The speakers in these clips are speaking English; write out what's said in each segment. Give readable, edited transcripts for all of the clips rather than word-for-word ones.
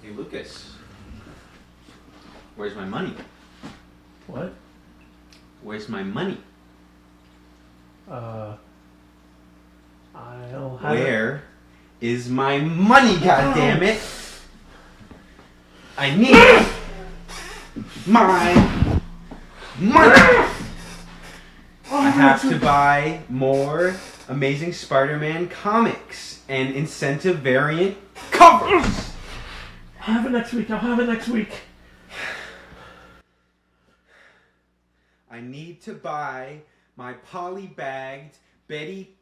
Hey, Lucas. Where's my money? What? Where's my money? I'll have Where is my money, goddammit? I need my money! I have to buy more Amazing Spider-Man comics and incentive variant covers! I'll have it next week. I need to buy my poly-bagged Betty.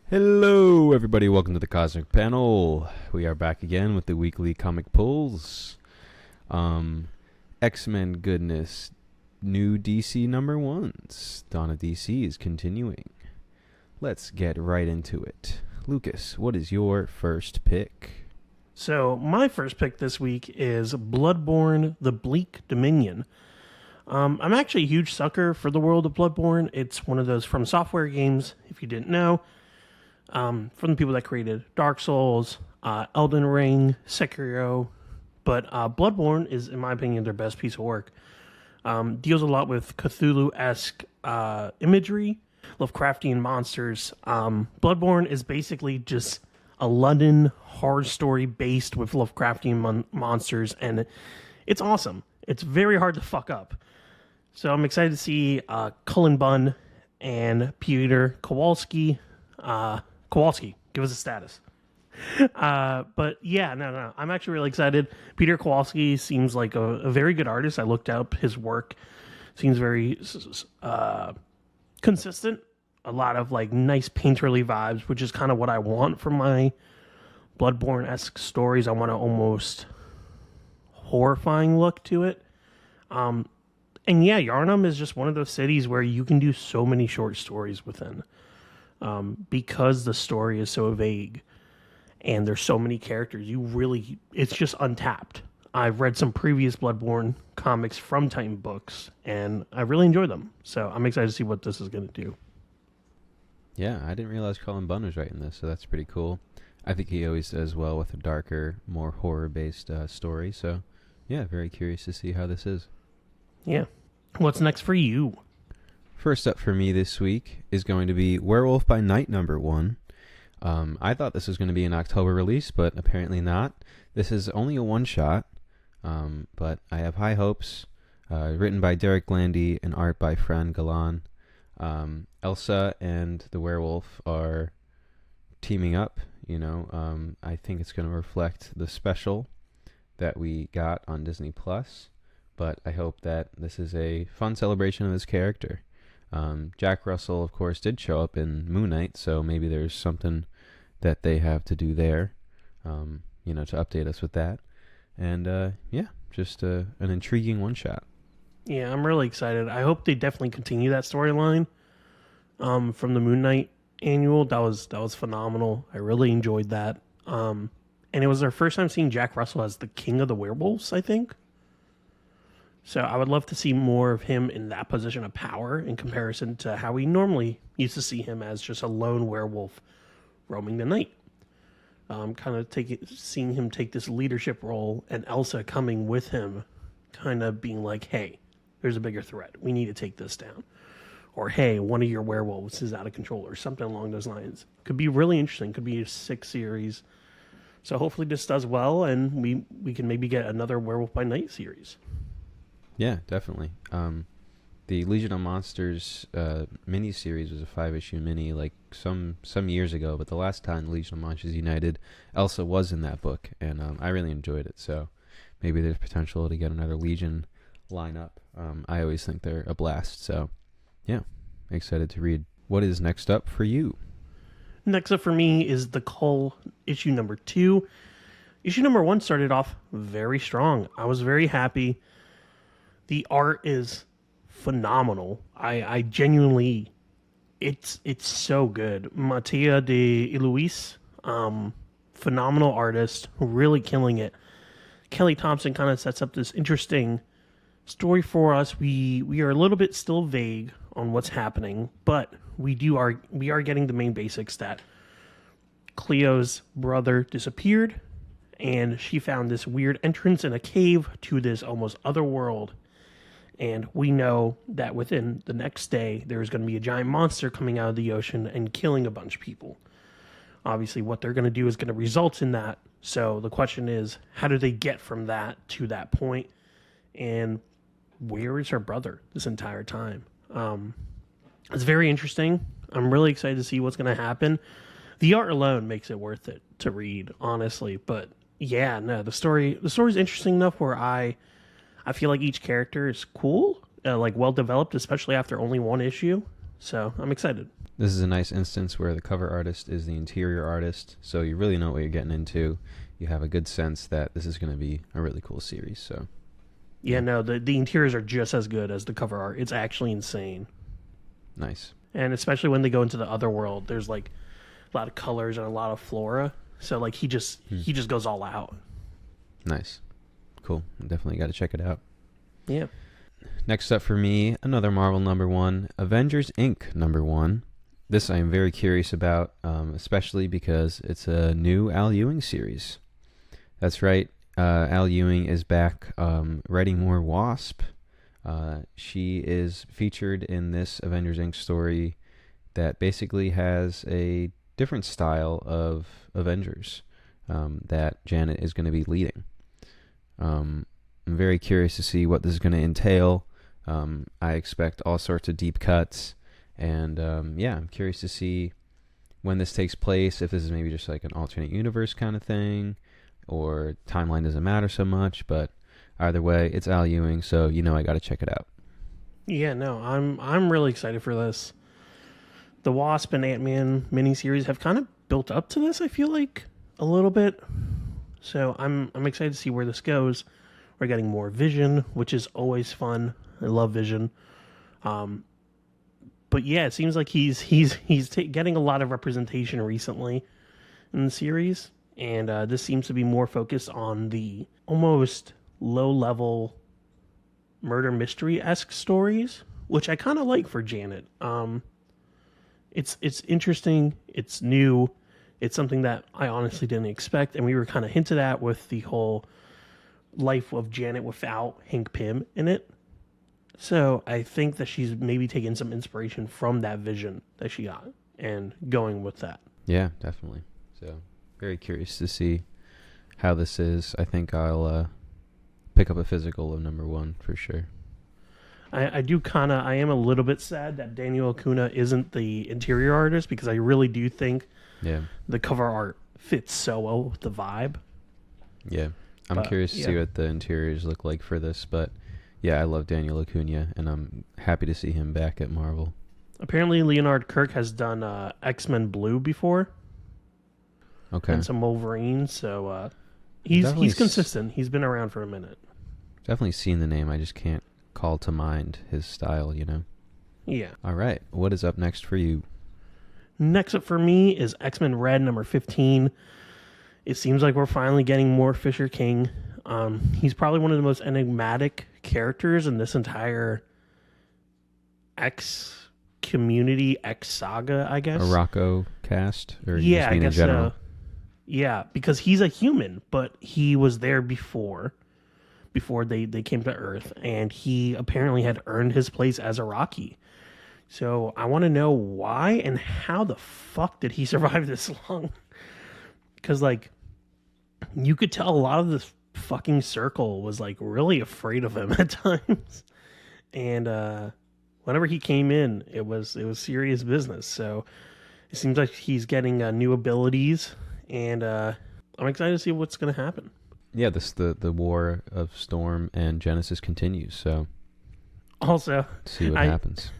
Hello, everybody. Welcome to the Cosmic Panel. We are back again with the weekly comic pulls. X-Men goodness. New DC number ones. Dawn of DC is continuing. Let's get right into it. Lucas, what is your first pick? So, my first pick this week is Bloodborne: The Bleak Dominion. I'm actually a huge sucker for the world of Bloodborne. It's one of those From Software games, if you didn't know. From the people that created Dark Souls, Elden Ring, Sekiro. But Bloodborne is, in my opinion, their best piece of work. Deals a lot with Cthulhu-esque imagery, Lovecraftian monsters. Bloodborne is basically just a London horror story based with Lovecraftian monsters, and it's awesome. It's very hard to fuck up. So I'm excited to see Cullen Bunn and Peter Kowalski. Kowalski, give us a status. But yeah, no. I'm actually really excited. Peter Kowalski seems like a very good artist. I looked up his work. Seems very consistent. A lot of like nice painterly vibes, which is kind of what I want from my Bloodborne-esque stories. I want an almost horrifying look to it. And yeah, Yharnam is just one of those cities where you can do so many short stories within. Because the story is so vague and there's so many characters, it's just untapped. I've read some previous Bloodborne comics from Titan Books, and I really enjoy them. So I'm excited to see what this is going to do. Yeah, I didn't realize Colin Bunn was writing this, so that's pretty cool. I think he always does well with a darker, more horror-based story. So yeah, very curious to see how this is. Yeah. What's next for you? First up for me this week is going to be Werewolf by Night number 1. I thought this was going to be an October release, but apparently not. This is only a one-shot, but I have high hopes. Written by Derek Landy and art by Fran Galan. Elsa and the werewolf are teaming up, I think it's going to reflect the special that we got on Disney+, but I hope that this is a fun celebration of his character. Jack Russell, of course, did show up in Moon Knight, so maybe there's something that they have to do there, to update us with that. And, just an intriguing one-shot. Yeah, I'm really excited. I hope they definitely continue that storyline from the Moon Knight annual. That was phenomenal. I really enjoyed that. And it was our first time seeing Jack Russell as the king of the werewolves, I think. So I would love to see more of him in that position of power in comparison to how we normally used to see him as just a lone werewolf roaming the night. Kind of seeing him take this leadership role, and Elsa coming with him, kind of being like, hey, there's a bigger threat. We need to take this down. Or, hey, one of your werewolves is out of control, or something along those lines. Could be really interesting. Could be a 6 series. So hopefully this does well, and we can maybe get another Werewolf by Night series. Yeah, definitely. The Legion of Monsters mini-series was a 5-issue mini like some years ago, but the last time Legion of Monsters United, Elsa was in that book, and I really enjoyed it. So maybe there's potential to get another Legion lineup. I always think they're a blast. So yeah, excited to read. What is next up for you? Next up for me is The Cull, issue number 2. Issue number 1 started off very strong. I was very happy. The art is phenomenal. I genuinely, it's so good. Mattia de Iluis, phenomenal artist, really killing it. Kelly Thompson kind of sets up this interesting story for us. We are a little bit still vague on what's happening, but we are getting the main basics that Cleo's brother disappeared and she found this weird entrance in a cave to this almost other world. And we know that within the next day, there's going to be a giant monster coming out of the ocean and killing a bunch of people. Obviously, what they're going to do is going to result in that. So the question is, how do they get from that to that point? And where is her brother this entire time? It's very interesting. I'm really excited to see what's going to happen. The art alone makes it worth it to read, honestly. But yeah, no, the story's interesting enough where I feel like each character is cool, like well developed, especially after only one issue. So I'm excited. This is a nice instance where the cover artist is the interior artist, so you really know what you're getting into. You have a good sense that this is going to be a really cool series. So yeah, no, the interiors are just as good as the cover art. It's actually insane. Nice. And especially when they go into the other world, there's like a lot of colors and a lot of flora. So like he just goes all out. Nice. Cool. Definitely got to check it out. Yeah. Next up for me, another Marvel #1, Avengers Inc. #1. This I am very curious about, especially because it's a new Al Ewing series. That's right. Al Ewing is back writing more Wasp. She is featured in this Avengers Inc. story that basically has a different style of Avengers that Janet is going to be leading. I'm very curious to see what this is going to entail. I expect all sorts of deep cuts, and I'm curious to see when this takes place, if this is maybe just like an alternate universe kind of thing, or timeline doesn't matter so much, but either way, it's Al Ewing, so I got to check it out. Yeah, no, I'm really excited for this. The Wasp and Ant-Man miniseries have kind of built up to this, I feel like, a little bit. So I'm excited to see where this goes. We're getting more Vision, which is always fun. I love Vision. But yeah, it seems like he's getting a lot of representation recently in the series, and this seems to be more focused on the almost low-level murder mystery-esque stories, which I kind of like for Janet. It's interesting. It's new. It's something that I honestly didn't expect, and we were kind of hinted at with the whole life of Janet without Hank Pym in it. So I think that she's maybe taking some inspiration from that vision that she got and going with that. Yeah, definitely. So very curious to see how this is. I think I'll pick up a physical of #1 for sure. I am a little bit sad that Daniel Acuna isn't the interior artist, because I really do think the cover art fits so well with the vibe. Yeah. I'm curious to see what the interiors look like for this, but yeah, I love Daniel Acuna, and I'm happy to see him back at Marvel. Apparently, Leonard Kirk has done X-Men Blue before. Okay. And some Wolverine, so he's consistent. He's been around for a minute. Definitely seen the name. I just can't call to mind his style, Yeah. All right. What is up next for you? Next up for me is X-Men Red #15. It seems like we're finally getting more Fisher King. He's probably one of the most enigmatic characters in this entire X community, X saga, I guess. A Rocco cast? Or yeah, I guess in general? so. Yeah, because he's a human, but he was there before they came to Earth, and he apparently had earned his place as a Rocky. So I want to know why and how the fuck did he survive this long? Because, like, you could tell a lot of this fucking circle was, like, really afraid of him at times. And whenever he came in, it was serious business. So it seems like he's getting new abilities, and I'm excited to see what's going to happen. Yeah, the war of Storm and Genesis continues, so also see what happens.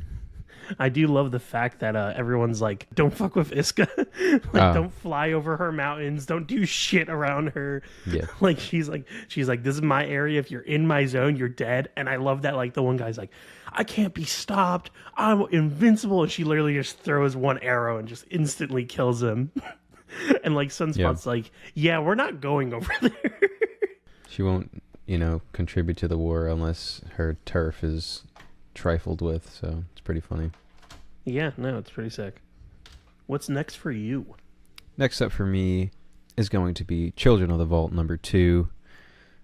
I do love the fact that everyone's like, don't fuck with Iska. Don't fly over her mountains. Don't do shit around her. Yeah. Like, she's like, this is my area. If you're in my zone, you're dead. And I love that, like, the one guy's like, I can't be stopped. I'm invincible. And she literally just throws one arrow and just instantly kills him. And, like, Sunspot's like, yeah, we're not going over there. She won't, contribute to the war unless her turf is trifled with, so it's pretty funny. Yeah, no, it's pretty sick. What's next for you? Next up for me, is going to be Children of the Vault number 2.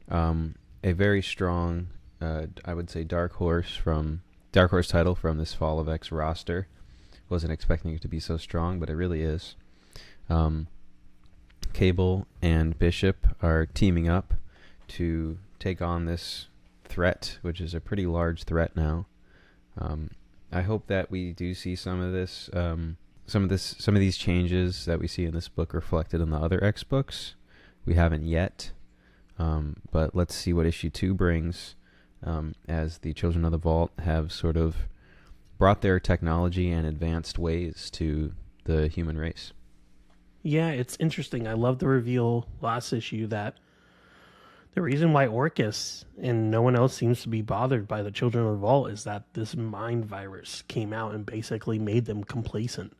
A very strong, I would say, dark horse title from this Fall of X roster. Wasn't expecting it to be so strong, but it really is. Cable and Bishop are teaming up to take on this threat, which is a pretty large threat now. I hope that we do see some of these changes that we see in this book reflected in the other X books. We haven't yet, but let's see what issue 2 brings, as the Children of the Vault have sort of brought their technology and advanced ways to the human race. Yeah, it's interesting. I love the reveal last issue that the reason why Orcus and no one else seems to be bothered by the Children of the Vault is that this mind virus came out and basically made them complacent.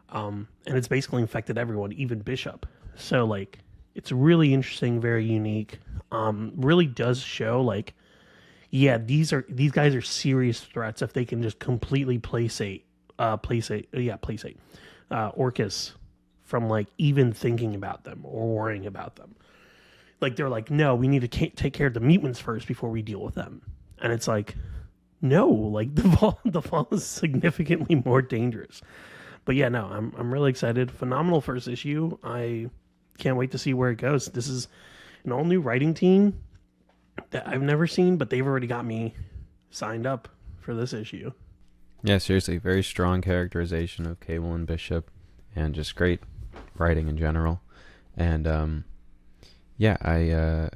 And it's basically infected everyone, even Bishop. So, like, it's really interesting, very unique. Really does show, like, yeah, these guys are serious threats if they can just completely placate Orcus from, like, even thinking about them or worrying about them. Like, they're like, no, we need to take care of the mutants first before we deal with them. And it's like, no, like, the vault is significantly more dangerous. But yeah, no, I'm really excited. Phenomenal first issue. I can't wait to see where it goes. This is an all new writing team that I've never seen, but they've already got me signed up for this issue. Yeah, seriously, very strong characterization of Cable and Bishop, and just great writing in general. And yeah,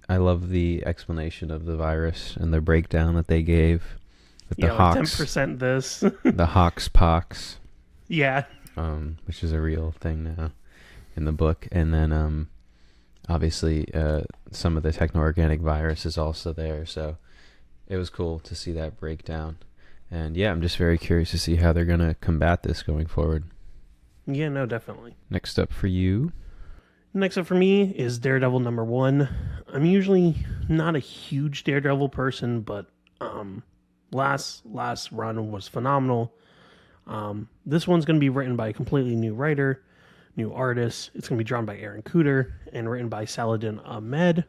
I love the explanation of the virus and the breakdown that they gave with the like Hawks. 10% this. The Hawks pox. Yeah. Which is a real thing now in the book. And then obviously some of the techno-organic virus is also there. So it was cool to see that breakdown. And yeah, I'm just very curious to see how they're going to combat this going forward. Yeah, no, definitely. Next up for you. Next up for me is Daredevil number 1. I'm usually not a huge Daredevil person, but last run was phenomenal. This one's going to be written by a completely new writer, new artist. It's going to be drawn by Aaron Cooter and written by Saladin Ahmed.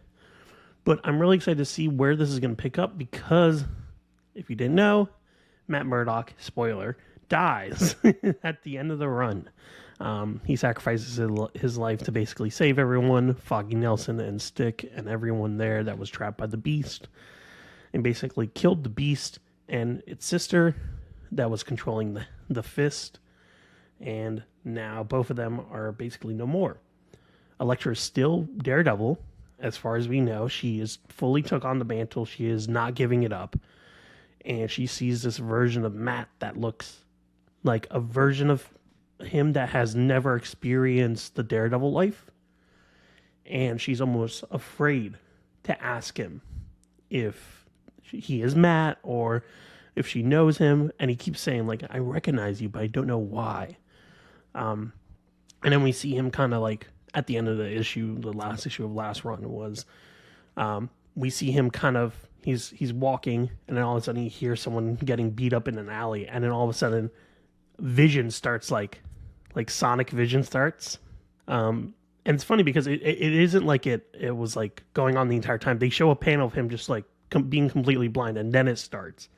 But I'm really excited to see where this is going to pick up because, if you didn't know, Matt Murdock, spoiler, dies at the end of the run. He sacrifices his life to basically save everyone, Foggy Nelson and Stick and everyone there that was trapped by the Beast, and basically killed the Beast and its sister that was controlling the Fist, and now both of them are basically no more. Elektra is still Daredevil, as far as we know. She is fully took on the mantle. She is not giving it up, and she sees this version of Matt that looks like a version of him that has never experienced the Daredevil life, and she's almost afraid to ask him if he is Matt or if she knows him, and he keeps saying, like, I recognize you, but I don't know why. And then we see him kind of like at the end of the issue, the last issue of last run was, we see him kind of, he's walking, and then all of a sudden he hears someone getting beat up in an alley, and then all of a sudden Vision starts like Sonic Vision starts. And it's funny because it isn't like it was like going on the entire time. They show a panel of him just like being completely blind, and then it starts.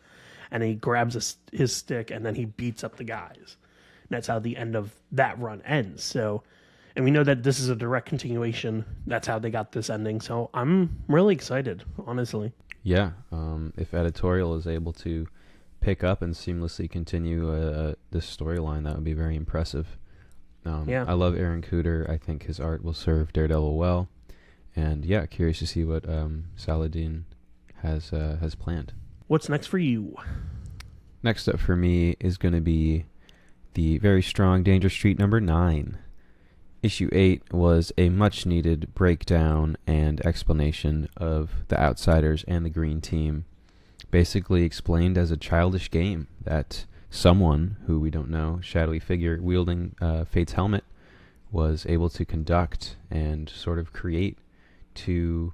And he grabs his stick, and then he beats up the guys. And that's how the end of that run ends. So, and we know that this is a direct continuation. That's how they got this ending. So I'm really excited, honestly. Yeah, if editorial is able to pick up and seamlessly continue this storyline, that would be very impressive. Yeah. I love Aaron Cooter. I think his art will serve Daredevil well. And yeah, curious to see what Saladin has planned. What's next for you? Next up for me is going to be the very strong Danger Street number 9. Issue 8 was a much-needed breakdown and explanation of the Outsiders and the Green Team. Basically explained as a childish game that someone, who we don't know, shadowy figure wielding Fate's helmet, was able to conduct and sort of create 2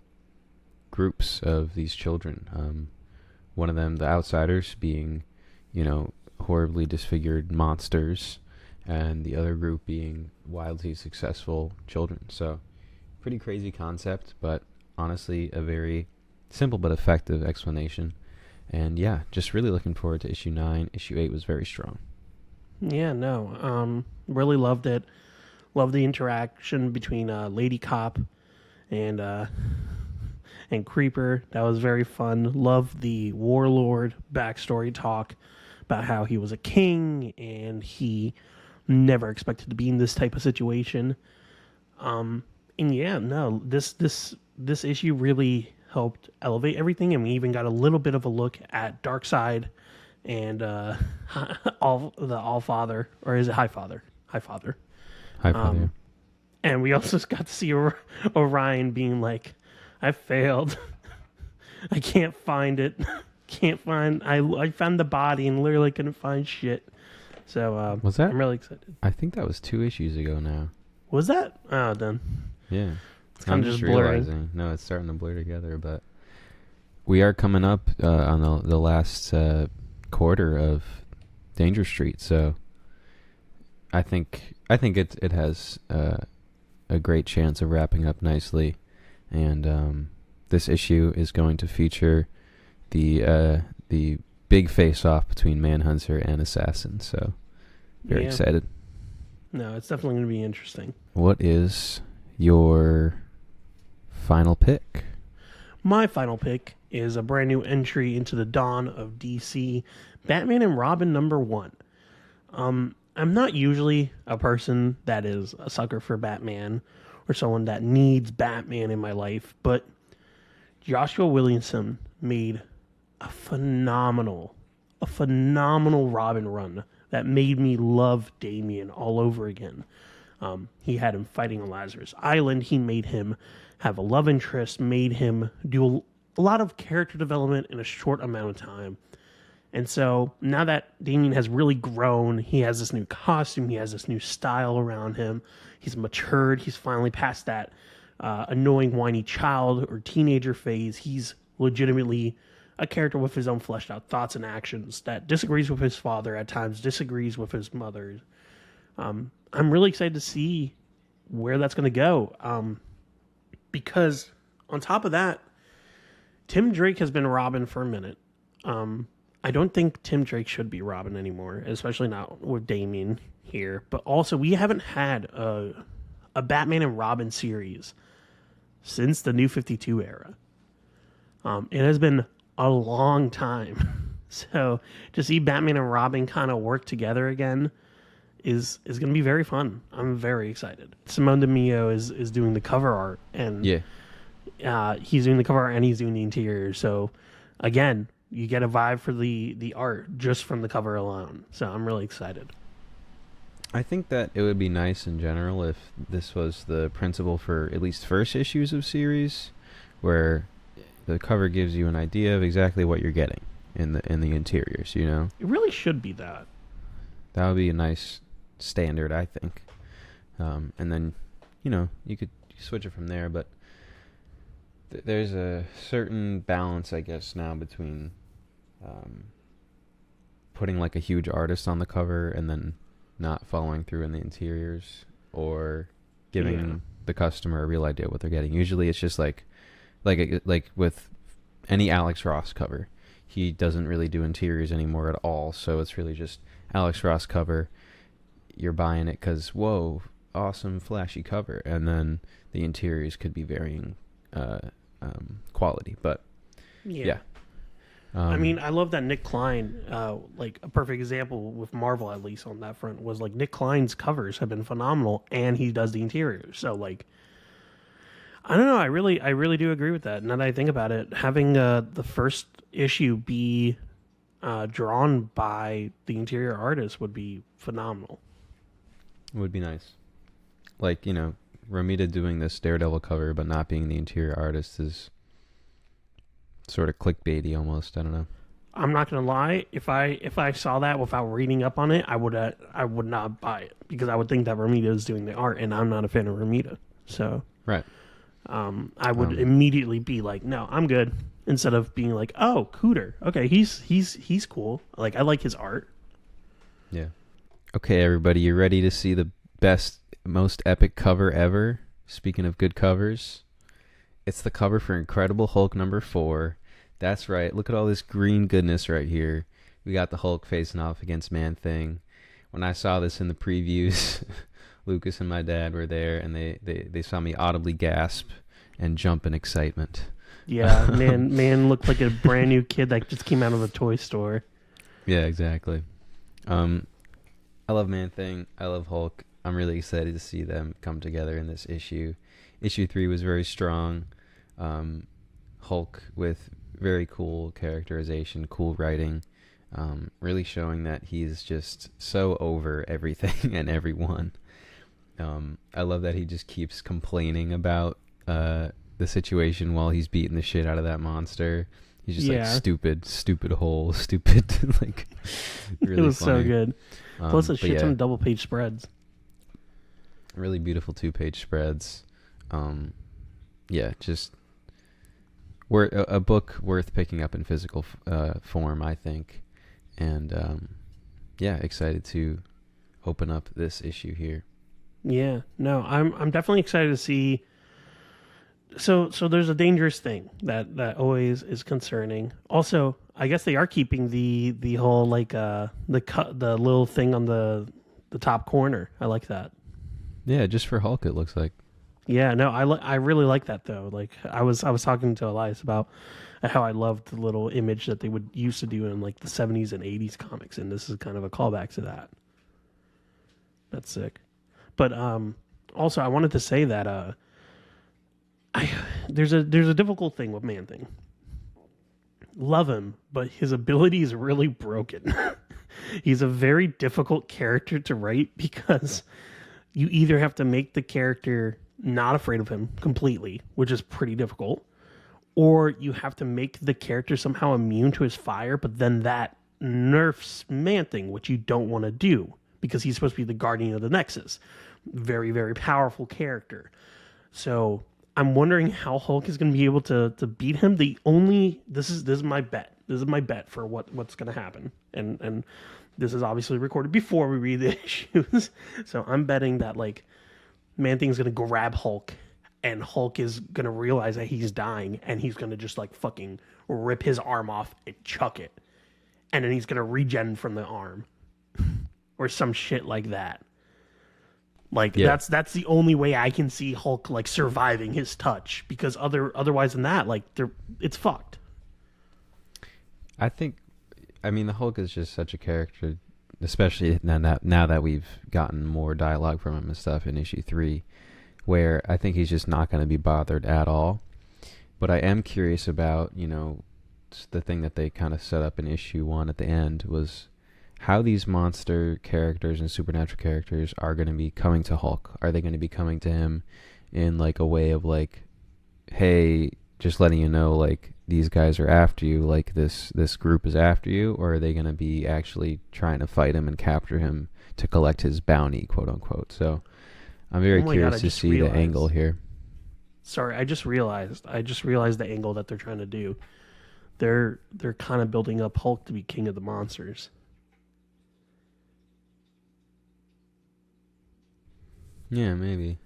groups of these children. One of them, the Outsiders, being, horribly disfigured monsters, and the other group being wildly successful children. So, pretty crazy concept, but honestly, a very simple but effective explanation. And yeah, just really looking forward to issue 9. Issue 8 was very strong. Yeah, no. Really loved it. Loved the interaction between Lady Cop and Creeper. That was very fun. Loved the Warlord backstory talk about how he was a king and he never expected to be in this type of situation. And yeah, no, this issue really helped elevate everything, and we even got a little bit of a look at Darkseid and All Father, or is it High Father? High Father. High Father. And we also got to see Orion being like, I failed. I can't find it. I found the body and literally couldn't find shit. So Was that? I'm really excited. I think that was 2 issues ago now. Was that? Oh, then. Yeah. It's kind of just blurring. realizing. No, it's starting to blur together, but we are coming up on the last quarter of Danger Street, so I think it has a great chance of wrapping up nicely, and this issue is going to feature the big face-off between Manhunter and Assassin. So very excited. No, it's definitely going to be interesting. What is your final pick? My final pick is a brand new entry into the dawn of DC, Batman and Robin #1. I'm not usually a person that is a sucker for Batman or someone that needs Batman in my life, but Joshua Williamson made a phenomenal Robin run that made me love Damian all over again. He had him fighting on Lazarus Island. He made him have a love interest, made him do a lot of character development in a short amount of time. And so now that Damian has really grown, he has this new costume, he has this new style around him, he's matured, he's finally past that annoying, whiny child or teenager phase. He's legitimately a character with his own fleshed out thoughts and actions that disagrees with his father at times, disagrees with his mother. I'm really excited to see where that's going to go. Because on top of that, Tim Drake has been Robin for a minute. I don't think Tim Drake should be Robin anymore, especially not with Damian here. But also, we haven't had a Batman and Robin series since the New 52 era. It has been a long time. So to see Batman and Robin kind of work together again is going to be very fun. I'm very excited. Simone DeMeo is doing the cover art, and he's doing the cover art and he's doing the interior. So again, you get a vibe for the art just from the cover alone. So I'm really excited. I think that it would be nice in general if this was the principle for at least first issues of series, where the cover gives you an idea of exactly what you're getting in the interiors. You know, it really should be that. That would be a nice standard, I think. And then, you could switch it from there, but there's a certain balance, I guess, now between putting like a huge artist on the cover and then not following through in the interiors, or giving the customer a real idea what they're getting. Usually it's just like with any Alex Ross cover, he doesn't really do interiors anymore at all, so it's really just Alex Ross cover. You're buying it because, whoa, awesome flashy cover, and then the interiors could be varying quality, but yeah. I mean, I love that Nick Klein, like a perfect example with Marvel, at least on that front, was like Nick Klein's covers have been phenomenal, and he does the interiors. So like, I don't know, I really do agree with that. Now that I think about it, having the first issue be drawn by the interior artist would be phenomenal. It would be nice. Like, Romita doing this Daredevil cover but not being the interior artist is sort of clickbaity almost. I don't know. I'm not gonna lie. If I saw that without reading up on it, I would not buy it, because I would think that Romita is doing the art, and I'm not a fan of Romita. So right. I would immediately be like, no, I'm good. Instead of being like, oh, Cooter. Okay, he's cool. Like, I like his art. Yeah. Okay, everybody, you ready to see the best, most epic cover ever? Speaking of good covers, it's the cover for Incredible Hulk number 4. That's right. Look at all this green goodness right here. We got the Hulk facing off against Man-Thing. When I saw this in the previews, Lukas and my dad were there, and they saw me audibly gasp and jump in excitement. Yeah, man looked like a brand new kid that just came out of the toy store. Yeah, exactly. I love Man-Thing. I love Hulk. I'm really excited to see them come together in this issue. Issue 3 was very strong. Hulk with very cool characterization, cool writing, really showing that he's just so over everything and everyone. I love that he just keeps complaining about the situation while he's beating the shit out of that monster. He's just like, stupid hole, stupid. Like, really it was funny. So good. Plus a shit ton of double page spreads. Really beautiful 2-page spreads. Just a book worth picking up in physical form, I think. And excited to open up this issue here. Yeah, no, I'm definitely excited to see. So there's a dangerous thing that always is concerning. Also, I guess they are keeping the whole like the little thing on the top corner. I like that. Yeah, just for Hulk, it looks like. Yeah, no, I really like that though. Like I was talking to Elias about how I loved the little image that they would used to do in like the 70s and 80s comics, and this is kind of a callback to that. That's sick. But also I wanted to say that there's a difficult thing with Man-Thing. Love him, but his ability is really broken. He's a very difficult character to write because you either have to make the character not afraid of him completely, which is pretty difficult, or you have to make the character somehow immune to his fire, but then that nerfs Man-Thing, which you don't want to do because he's supposed to be the guardian of the Nexus. Very, very powerful character. So I'm wondering how Hulk is going to be able to beat him. This is my bet. This is my bet for what's going to happen. And this is obviously recorded before we read the issues. So I'm betting that like Man-Thing's going to grab Hulk, and Hulk is going to realize that he's dying, and he's going to just like fucking rip his arm off and chuck it. And then he's going to regen from the arm or some shit like that. Like that's the only way I can see Hulk like surviving his touch, because otherwise than that, like it's fucked. I mean, the Hulk is just such a character, especially now that we've gotten more dialogue from him and stuff in issue 3, where I think he's just not going to be bothered at all. But I am curious about, the thing that they kind of set up in issue 1 at the end was how these monster characters and supernatural characters are going to be coming to Hulk. Are they going to be coming to him in like a way of like, hey, just letting you know, like, these guys are after you, like this group is after you, or are they going to be actually trying to fight him and capture him to collect his bounty, quote unquote? So I'm very curious to see the angle here. Sorry, I just realized the angle that they're trying to do. They're kind of building up Hulk to be king of the monsters. Yeah, maybe.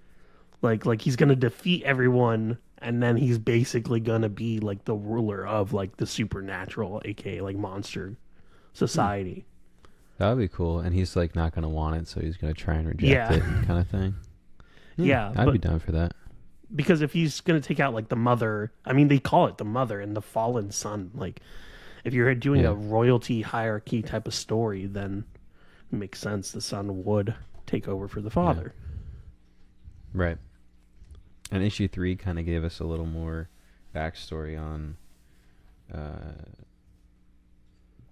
Like he's gonna defeat everyone, and then he's basically gonna be like the ruler of like the supernatural, aka like monster society. That would be cool. And he's like not gonna want it, so he's gonna try and reject it, kind of thing. Yeah, I'd be down for that. Because if he's gonna take out like the mother, I mean, they call it the mother and the fallen son. Like, if you're doing a royalty hierarchy type of story, then it makes sense the son would take over for the father. Yeah. Right. And issue 3 kind of gave us a little more backstory on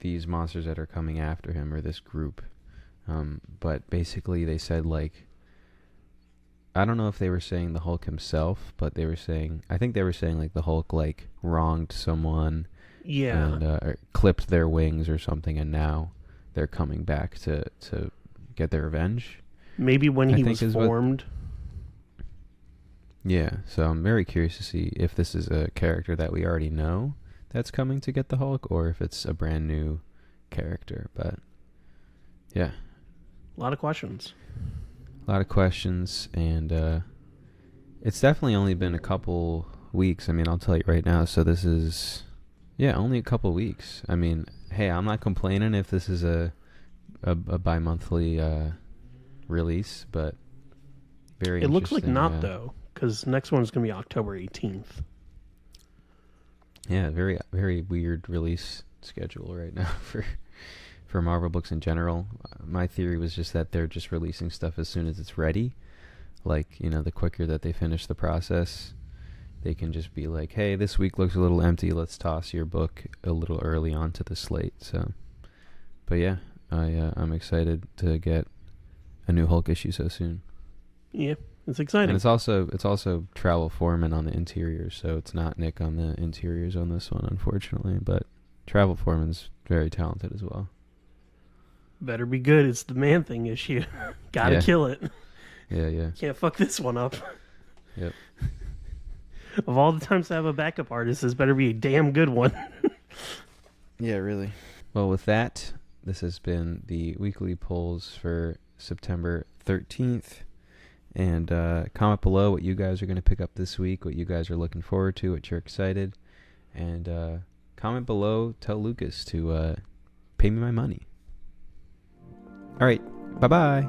these monsters that are coming after him, or this group. But basically they said, like, I don't know if they were saying the Hulk himself, but I think they were saying like the Hulk like wronged someone, and or clipped their wings or something, and now they're coming back to get their revenge. Maybe when he was formed. Yeah, so I'm very curious to see if this is a character that we already know that's coming to get the Hulk, or if it's a brand new character. But yeah, A lot of questions. A lot of questions, and it's definitely only been a couple weeks. I mean, I'll tell you right now. So this is, only a couple weeks. I mean, hey, I'm not complaining if this is a bi-monthly release, but very. It looks like not yeah. though, because next one's gonna be October 18th. Yeah, very very weird release schedule right now for Marvel books in general. My theory was just that they're just releasing stuff as soon as it's ready. Like, the quicker that they finish the process, they can just be like, hey, this week looks a little empty. Let's toss your book a little early onto the slate. So, but yeah, I'm excited to get a new Hulk issue so soon. Yeah, it's exciting. And it's also Travel Foreman on the interiors, so it's not Nick on the interiors on this one, unfortunately. But Travel Foreman's very talented as well. Better be good. It's the Man-Thing issue. Gotta kill it. Yeah. Can't fuck this one up. Yep. Of all the times to have a backup artist, this better be a damn good one. Yeah, really. Well, with that, this has been the weekly polls for September 13th. And comment below what you guys are going to pick up this week, what you guys are looking forward to, what you're excited. And comment below, tell Lukas to pay me my money. All right, bye-bye.